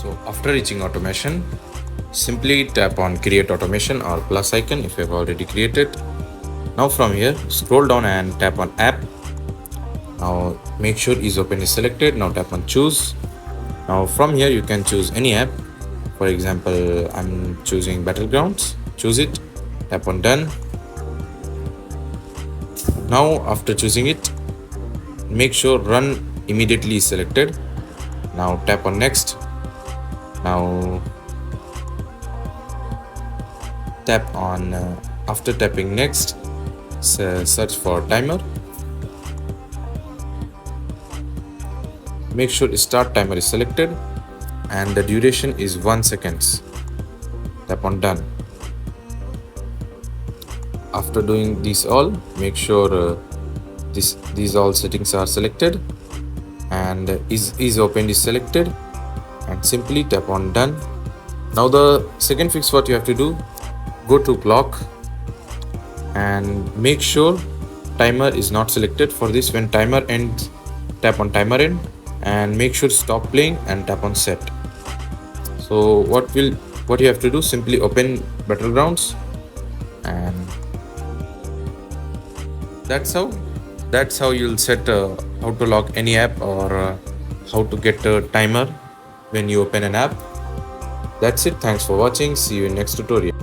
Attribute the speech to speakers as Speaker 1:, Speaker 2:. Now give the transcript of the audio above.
Speaker 1: So after reaching automation, simply tap on create automation or plus icon if you have already created. Now from here, scroll down and tap on app. Now make sure ease open is selected. Now tap on choose. Now from here you can choose any app. For example, I'm choosing Battlegrounds. Choose it. Tap on done. Now after choosing it, make sure run immediately is selected. Now tap on next. Now tap on after tapping next, search for timer. Make sure start timer is selected and the duration is 1 second. Tap on done. After doing this all, make sure these all settings are selected and is opened is selected and simply tap on done. Now the second fix what you have to do, go to clock and make sure timer is not selected. For this, when timer ends, tap on timer end and make sure stop playing and tap on set. So what you have to do, simply open Battlegrounds and that's how you'll set how to lock any app or how to get a timer when you open an app. That's it. Thanks for watching. See you in next tutorial.